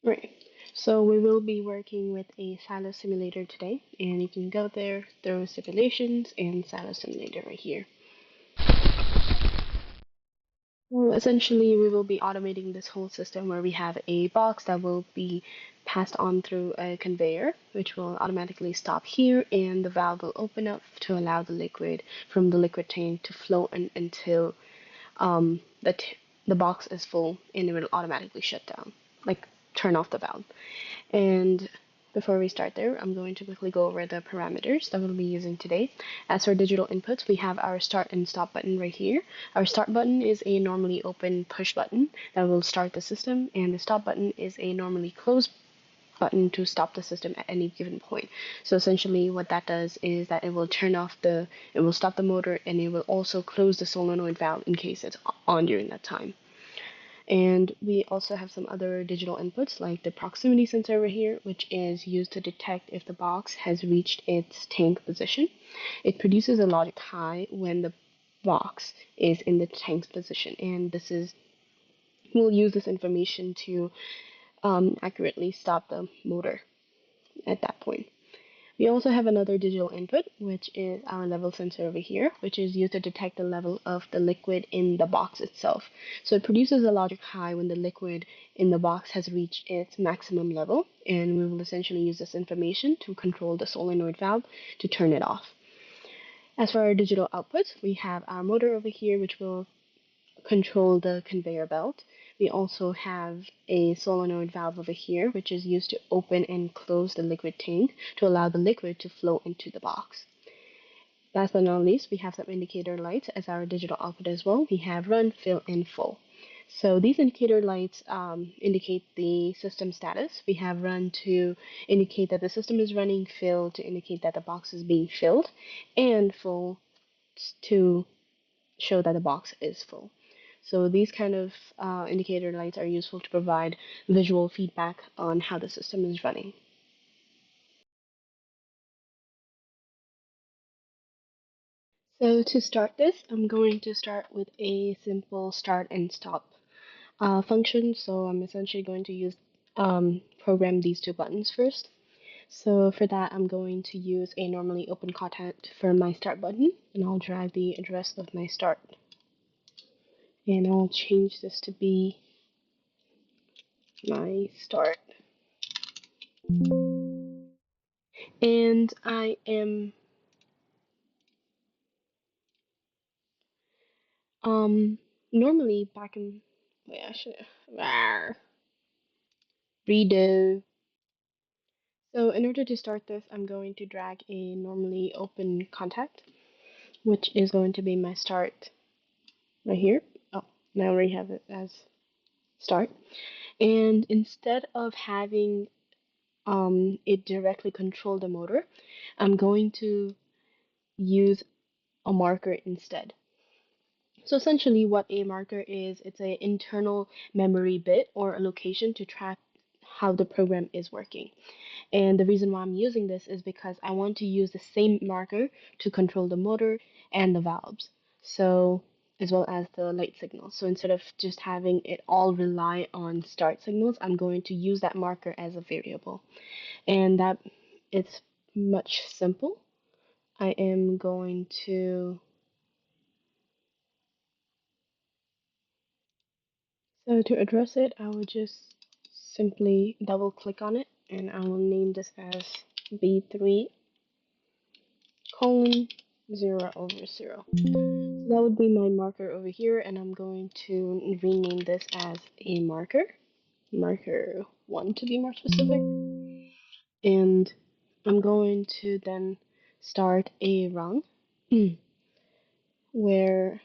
Right. So we will be working with a silo simulator today, and you can go there, through simulations and silo simulator right here. Well, essentially, we will be automating this whole system where we have a box that will be passed on through a conveyor, which will automatically stop here, and the valve will open up to allow the liquid from the liquid tank to flow until um, the, the box is full, and it will automatically shut down, like turn off the valve. And before we start there, I'm going to quickly go over the parameters that we'll be using today. As for digital inputs, we have our start and stop button right here. Our start button is a normally open push button that will start the system, and the stop button is a normally closed button to stop the system at any given point. So essentially what that does is that it will stop the motor, and it will also close the solenoid valve in case it's on during that time. And we also have some other digital inputs like the proximity sensor over here, which is used to detect if the box has reached its tank position. It produces a logic high when the box is in the tank's position, and we'll use this information to accurately stop the motor at that point. We also have another digital input, which is our level sensor over here, which is used to detect the level of the liquid in the box itself. So it produces a logic high when the liquid in the box has reached its maximum level, and we will essentially use this information to control the solenoid valve to turn it off. As for our digital outputs, we have our motor over here, which will control the conveyor belt. We also have a solenoid valve over here, which is used to open and close the liquid tank to allow the liquid to flow into the box. Last but not least, we have some indicator lights as our digital output as well. We have run, fill, and full. So these indicator lights indicate the system status. We have run to indicate that the system is running, fill to indicate that the box is being filled, and full to show that the box is full. So these kind of indicator lights are useful to provide visual feedback on how the system is running. So to start this, I'm going to start with a simple start and stop function. So I'm essentially going to use program these two buttons first. So for that, I'm going to use a normally open contact for my start button, and I'll drag the address of my start. And I'll change this to be my start. And I am normally back in wait, I should rawr, redo. So in order to start this, I'm going to drag a normally open contact, which is going to be my start right here. Oh, and I already have it as start. And instead of having it directly control the motor, I'm going to use a marker instead. So essentially what a marker is, it's an internal memory bit or a location to track how the program is working. And the reason why I'm using this is because I want to use the same marker to control the motor and the valves. So as well as the light signals. So instead of just having it all rely on start signals, I'm going to use that marker as a variable. And that it's much simple. I am going to So to address it, I will just simply double click on it, and I will name this as B3 colon 0/0. So that would be my marker over here, and I'm going to rename this as a marker 1 to be more specific. And I'm going to then start a rung where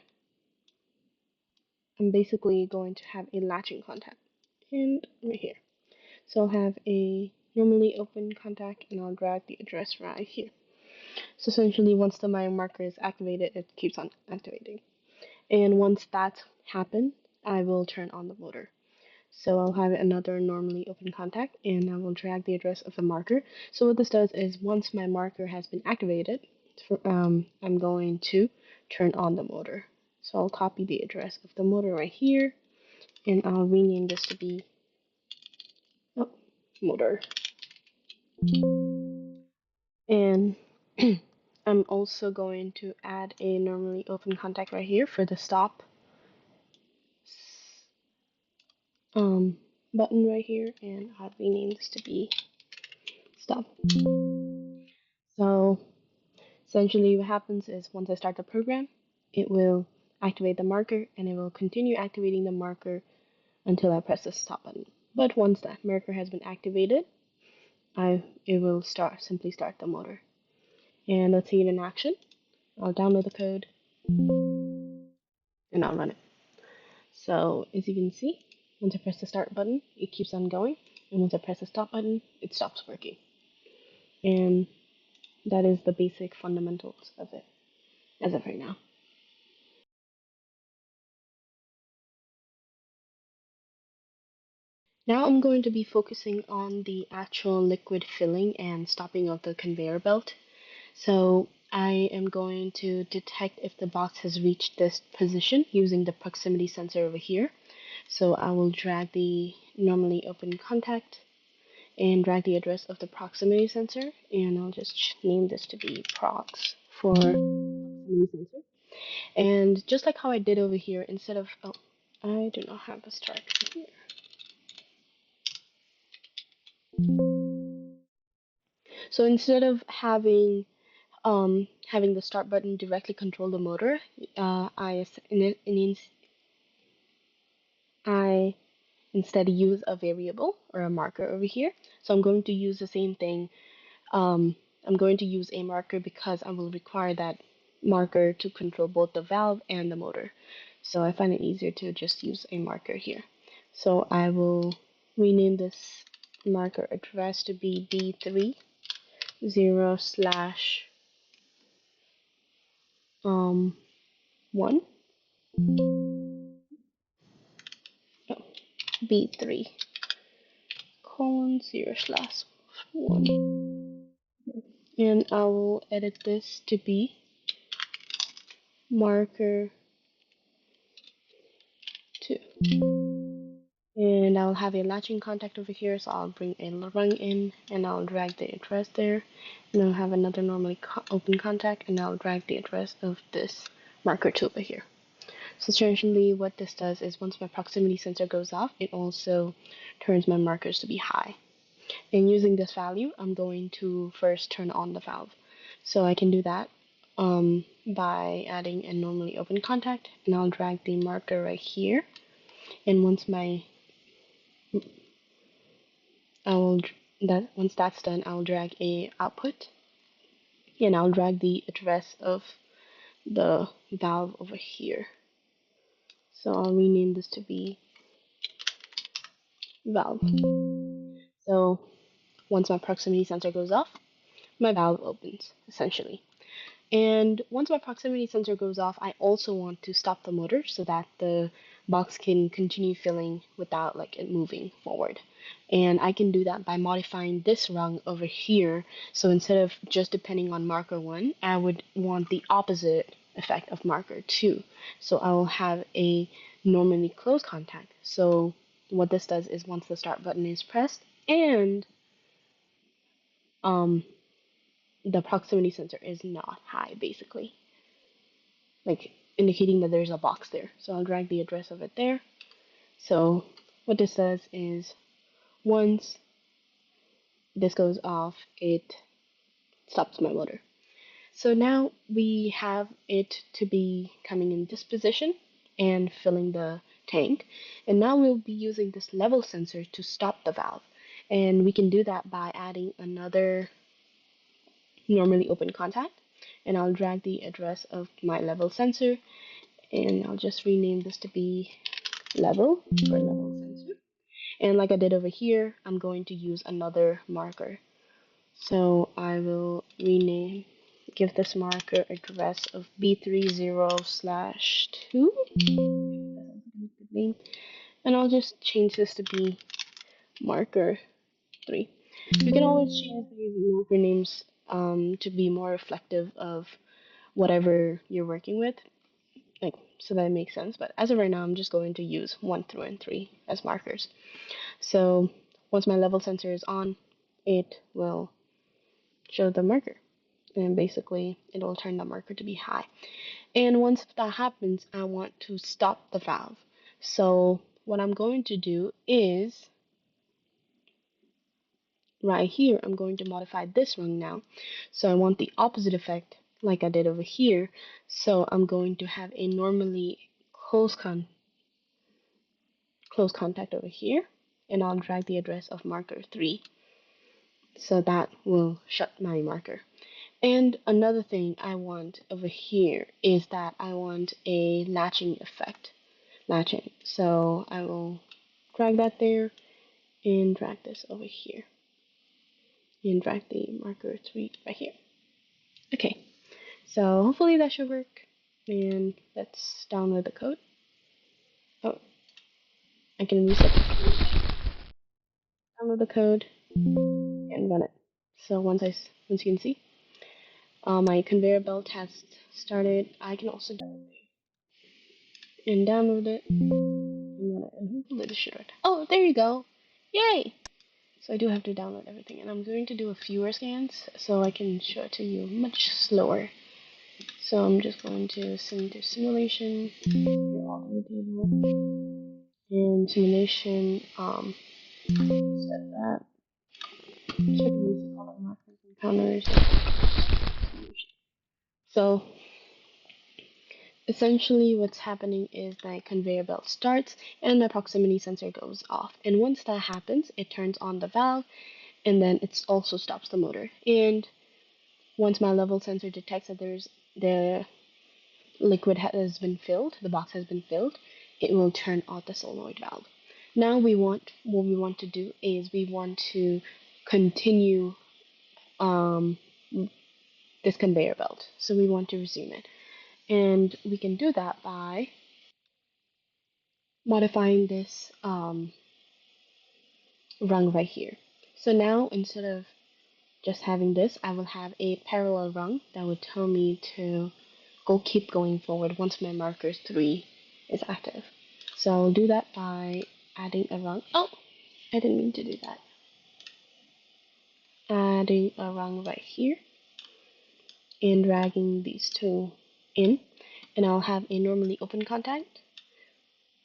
I'm basically going to have a latching contact. And right here. So I'll have a normally open contact, and I'll drag the address right here. So essentially once the my marker is activated, it keeps on activating. And once that's happened, I will turn on the motor. So I'll have another normally open contact, and I will drag the address of the marker. So what this does is once my marker has been activated, I'm going to turn on the motor. So I'll copy the address of the motor right here, and I'll rename this to be, oh, motor. And I'm also going to add a normally open contact right here for the stop button right here, and I'll rename this to be stop. So essentially what happens is once I start the program, it will activate the marker and it will continue activating the marker until I press the stop button. But once that marker has been activated, it will simply start the motor. And let's see it in action. I'll download the code and I'll run it. So as you can see, once I press the start button, it keeps on going. And once I press the stop button, it stops working. And that is the basic fundamentals of it as of right now. Now I'm going to be focusing on the actual liquid filling and stopping of the conveyor belt. So I am going to detect if the box has reached this position using the proximity sensor over here. So I will drag the normally open contact and drag the address of the proximity sensor, and I'll just name this to be prox for proximity sensor. And just like how I did over here, instead of, oh, I do not have a start here. So instead of having the start button directly control the motor, I instead use a variable or a marker over here. So I'm going to use the same thing. I'm going to use a marker because I will require that marker to control both the valve and the motor. So I find it easier to just use a marker here. So I will rename this marker address to be B30 slash 1. Oh, B3 colon 0 slash 1. And I will edit this to be marker 2. And I'll have a latching contact over here, so I'll bring a rung in and I'll drag the address there. And I'll have another normally open contact and I'll drag the address of this marker 2 over here. So essentially what this does is once my proximity sensor goes off, it also turns my markers to be high. And using this value, I'm going to first turn on the valve. So I can do that by adding a normally open contact, and I'll drag the marker right here. And once that's done, I'll drag a output, and I'll drag the address of the valve over here. So I'll rename this to be valve. So once my proximity sensor goes off, my valve opens, essentially. And once my proximity sensor goes off, I also want to stop the motor so that the box can continue filling without it moving forward. And I can do that by modifying this rung over here. So instead of just depending on marker 1, I would want the opposite effect of marker 2. So I will have a normally closed contact. So what this does is once the start button is pressed and the proximity sensor is not high, basically, indicating that there's a box there. So I'll drag the address of it there. So what this does is once this goes off, it stops my motor. So now we have it to be coming in this position and filling the tank. And now we'll be using this level sensor to stop the valve. And we can do that by adding another normally open contact. And I'll drag the address of my level sensor, and I'll just rename this to be level for level sensor. And like I did over here, I'm going to use another marker. So I will give this marker address of B30 slash 2. And I'll just change this to be marker 3. You can always change these marker names to be more reflective of whatever you're working with, so that it makes sense. But as of right now, I'm just going to use 1 through and 3 as markers. So once my level sensor is on, it will show the marker. And basically, it will turn the marker to be high. And once that happens, I want to stop the valve. So what I'm going to do is right here, I'm going to modify this rung now. So I want the opposite effect like I did over here. So I'm going to have a normally close, close contact over here. And I'll drag the address of marker 3. So that will shut my marker. And another thing I want over here is that I want a latching effect. Latching. So I will drag that there and drag this over here. And drag the marker 3 right here. Okay, so hopefully that should work. And let's download the code. Oh, I can reset the simulation. Download the code and run it. So once you can see, my conveyor belt has started. I can also download it and run it, and hopefully this should work. Oh, there you go! Yay! So I do have to download everything, and I'm going to do a fewer scans so I can show it to you much slower. So I'm just going to send to simulation, all the table, and simulation, set that, check and reset all the markers and counters, simulation. So essentially what's happening is my conveyor belt starts and my proximity sensor goes off. And once that happens, it turns on the valve and then it also stops the motor. And once my level sensor detects that the liquid has been filled, the box has been filled, it will turn off the solenoid valve. Now what we want to do is we want to continue this conveyor belt. So we want to resume it. And we can do that by modifying this rung right here. So now instead of just having this, I will have a parallel rung that would tell me to keep going forward once my marker 3 is active. So I'll do that by adding a rung. Oh, I didn't mean to do that. Adding a rung right here and dragging these two in, and I'll have a normally open contact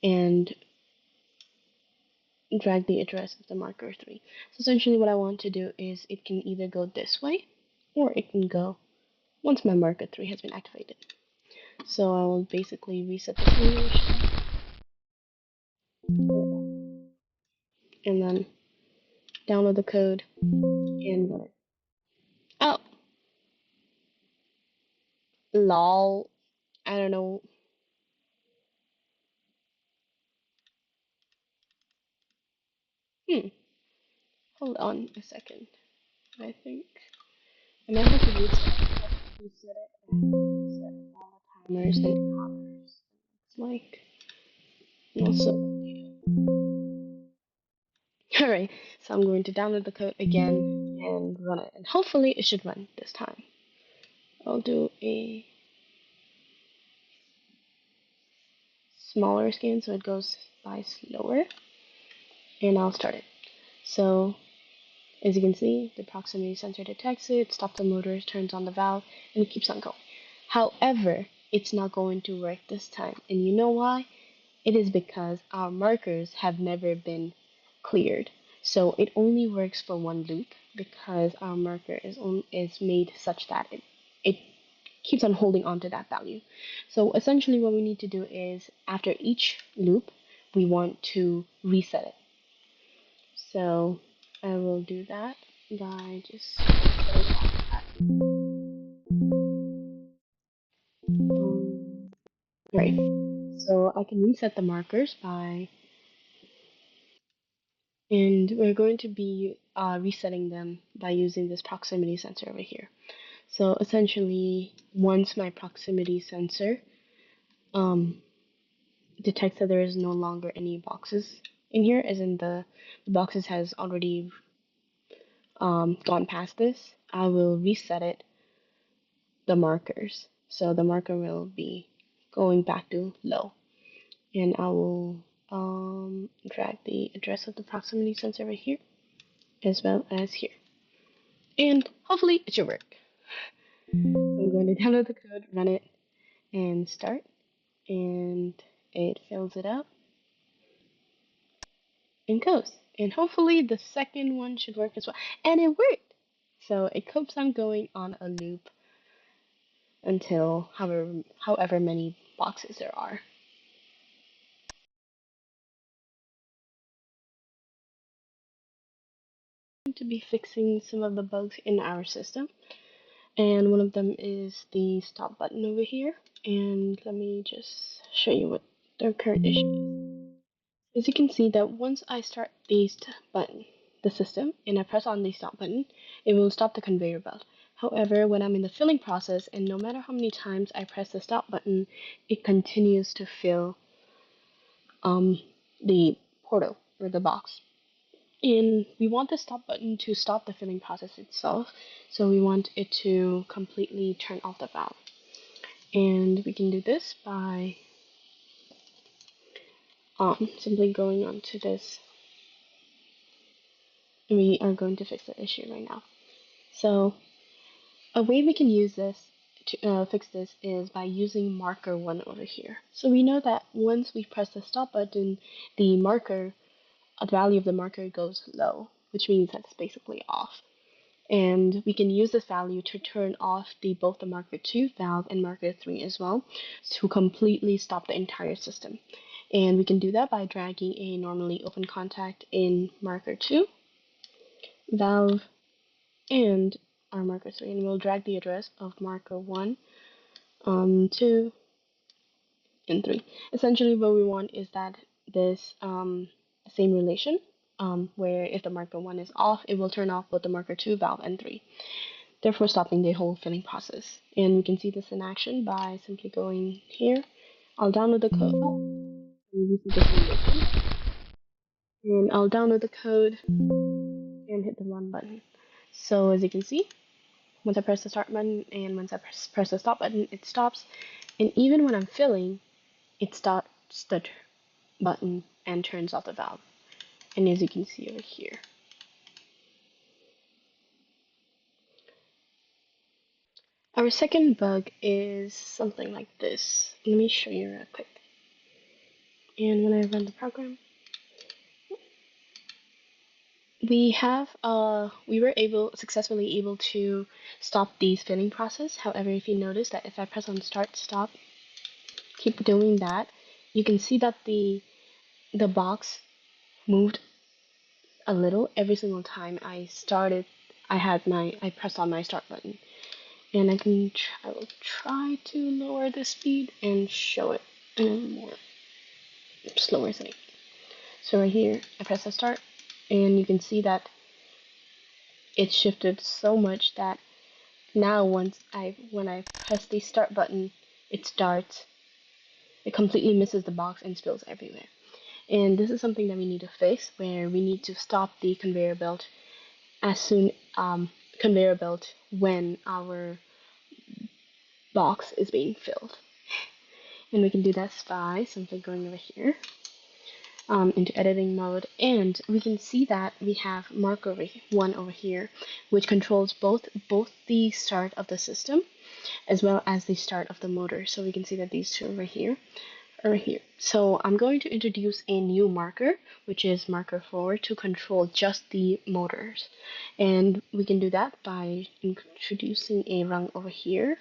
and drag the address of the marker 3. So essentially what I want to do is it can either go this way or it can go once my marker 3 has been activated. So I will basically reset the simulation and then download the code and run it. Oh, lol. I don't know. Hmm. Hold on a second. I think I might have to reset it and reset all the timers and counters. It's like also alright, so I'm going to download the code again and run it, and hopefully it should run this time. I'll do a smaller scan so it goes by slower, and I'll start it. So as you can see, the proximity sensor detects it, stops the motor, turns on the valve, and it keeps on going. However, it's not going to work this time, and you know why? It is because our markers have never been cleared. So it only works for one loop because our marker is made such that it keeps on holding on to that value. So essentially what we need to do is after each loop, we want to reset it. So I will do that by just setting off right. So I can reset the markers by, and we're going to be resetting them by using this proximity sensor over here. So essentially, once my proximity sensor um, detects that there is no longer any boxes in here, as in the boxes has already gone past this, I will reset it, the markers. So the marker will be going back to low. And I will drag the address of the proximity sensor right here. as well as here. And hopefully it should work. So I'm going to download the code, run it, and start. And it fills it up and goes. And hopefully the second one should work as well. And it worked! So it keeps on going on a loop until however many boxes there are. To be fixing some of the bugs in our system, and one of them is the stop button over here. And let me just show you what the current issue is. As you can see that once I start the system, and I press on the stop button, it will stop the conveyor belt. However, when I'm in the filling process, and no matter how many times I press the stop button, it continues to fill the portal or the box. And we want the stop button to stop the filling process itself, so we want it to completely turn off the valve. And we can do this by simply going onto this. We are going to fix the issue right now. So a way we can use this to fix this is by using marker 1 over here. So we know that once we press the stop button, the value of the marker goes low, which means that's basically off. And we can use this value to turn off both the marker 2 valve and marker 3 as well to completely stop the entire system. And we can do that by dragging a normally open contact in marker 2 valve and our marker 3, and we'll drag the address of marker 1, 2, and 3. Essentially what we want is that this same relation, where if the marker 1 is off, it will turn off both the marker 2 valve and 3, therefore stopping the whole filling process. And we can see this in action by simply going here. I'll download the code. And I'll download the code and hit the run button. So as you can see, once I press the start button and once I press the stop button, it stops. And even when I'm filling, it stops the button and turns off the valve. And as you can see over here, our second bug is something like this. Let me show you real quick. And when I run the program, we were successfully able to stop the filling process. However, if you notice that if I press on start stop, keep doing that, you can see that the box moved a little every single time I pressed on my start button. And I will try to lower the speed and show it in a more slower setting. So right here, I press the start, and you can see that it shifted so much that now when I press the start button, it starts. It completely misses the box and spills everywhere. And this is something that we need to fix, where we need to stop the conveyor belt when our box is being filled. And we can do that by simply going over here into editing mode, and we can see that we have marker 1 over here, which controls both the start of the system as well as the start of the motor. So we can see that these two over here are here. So I'm going to introduce a new marker, which is marker 4, to control just the motors. And we can do that by introducing a rung over here,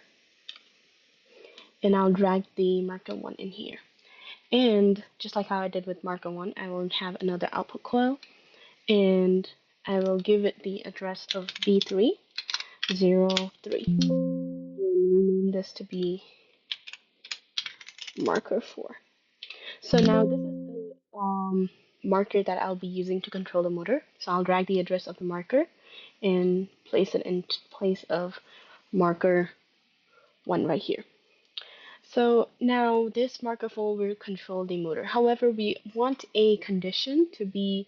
and I'll drag the marker 1 in here. And just like how I did with marker 1, I will have another output coil, and I will give it the address of B303. And name this to be marker 4. So now this is the marker that I'll be using to control the motor. So I'll drag the address of the marker and place it in place of marker 1 right here. So now this marker 4 will control the motor. However, we want a condition to be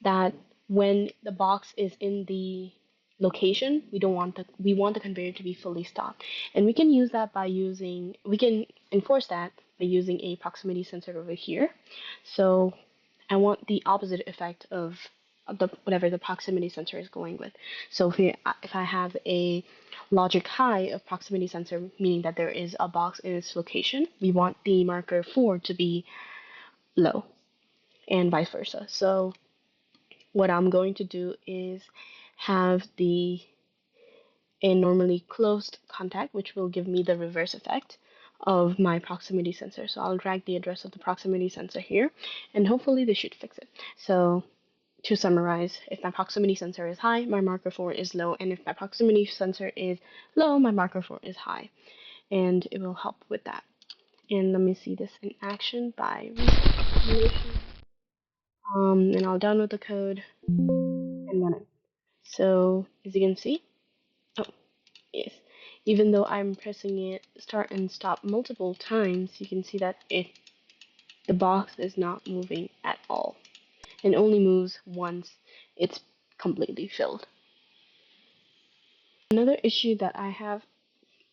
that when the box is in the location, we want the conveyor to be fully stopped. And we can enforce that by using a proximity sensor over here. So I want the opposite effect of whatever the proximity sensor is going with. So if I have a logic high of proximity sensor, meaning that there is a box in its location, we want the marker 4 to be low, and vice versa. So what I'm going to do is have a normally closed contact, which will give me the reverse effect of my proximity sensor. So I'll drag the address of the proximity sensor here, and hopefully this should fix it. So to summarize, if my proximity sensor is high, my marker 4 is low, and if my proximity sensor is low, my marker 4 is high, and it will help with that. And let me see this in action by and I'll download the code and run it. So as you can see, oh yes, even though I'm pressing it start and stop multiple times, you can see that the box is not moving at all, and only moves once it's completely filled. Another issue that I have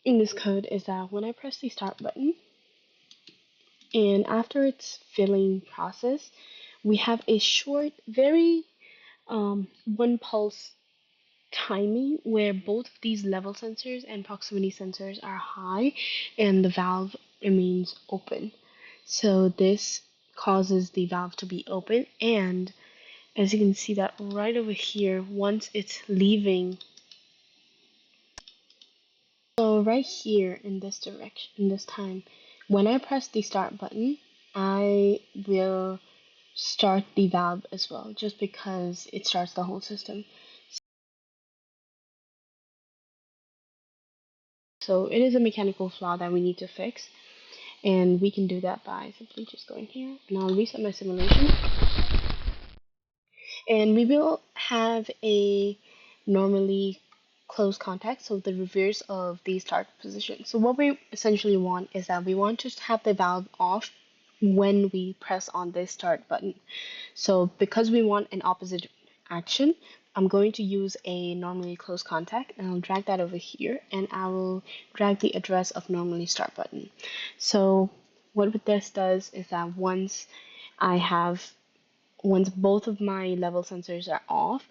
in this code is that when I press the start button and after its filling process, we have a short, very one pulse timing where both of these level sensors and proximity sensors are high and the valve remains open. So this causes the valve to be open, and as you can see that right over here, once it's leaving, so right here in this direction, in this time, when I press the start button, I will start the valve as well, just because it starts the whole system. So it is a mechanical flaw that we need to fix, and we can do that by simply just going here, and I'll reset my simulation. And we will have a normally close contact, so the reverse of the start position. So what we essentially want is that we want to have the valve off when we press on this start button. So because we want an opposite action, I'm going to use a normally close contact, and I'll drag that over here, and I will drag the address of normally start button. So what this does is that once both of my level sensors are off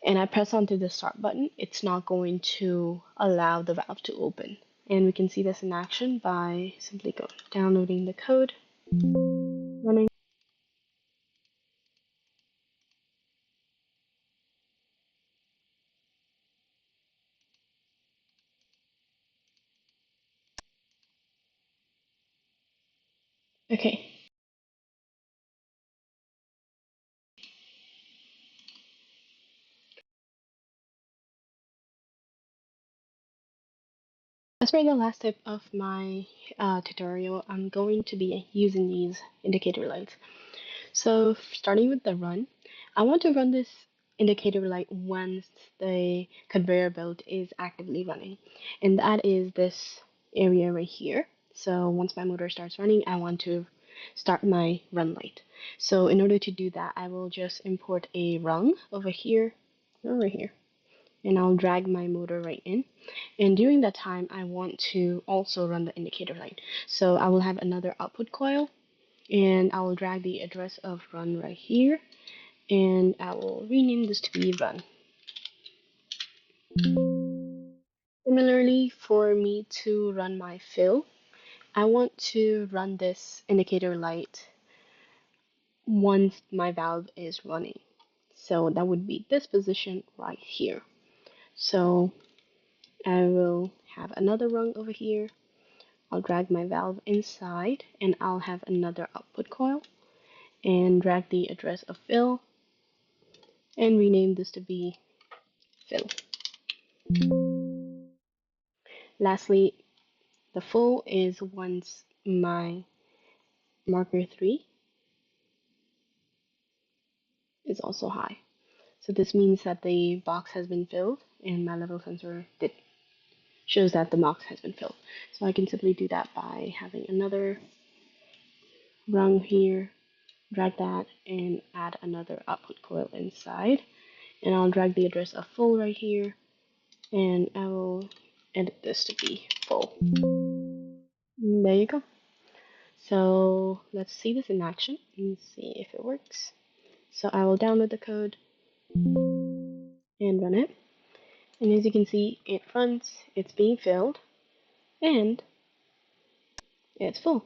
and I press onto the start button, it's not going to allow the valve to open. And we can see this in action by simply downloading the code, running. Okay. As for the last tip of my tutorial, I'm going to be using these indicator lights. So starting with the run, I want to run this indicator light once the conveyor belt is actively running, and that is this area right here. So once my motor starts running, I want to start my run light. So in order to do that, I will just import a rung over here, over here, and I'll drag my motor right in. And during that time, I want to also run the indicator light. So I will have another output coil, and I will drag the address of run right here, and I will rename this to be run. Similarly, for me to run my fill, I want to run this indicator light once my valve is running. So that would be this position right here. So I will have another rung over here. I'll drag my valve inside, and I'll have another output coil and drag the address of fill and rename this to be fill. Lastly, the full is once my marker 3 is also high. So this means that the box has been filled, and my level sensor shows that the box has been filled. So I can simply do that by having another rung here, drag that, and add another output coil inside. And I'll drag the address of full right here, and I will edit this to be full. And there you go. So let's see this in action and see if it works. So I will download the code and run it. And as you can see, it runs, it's being filled, and it's full.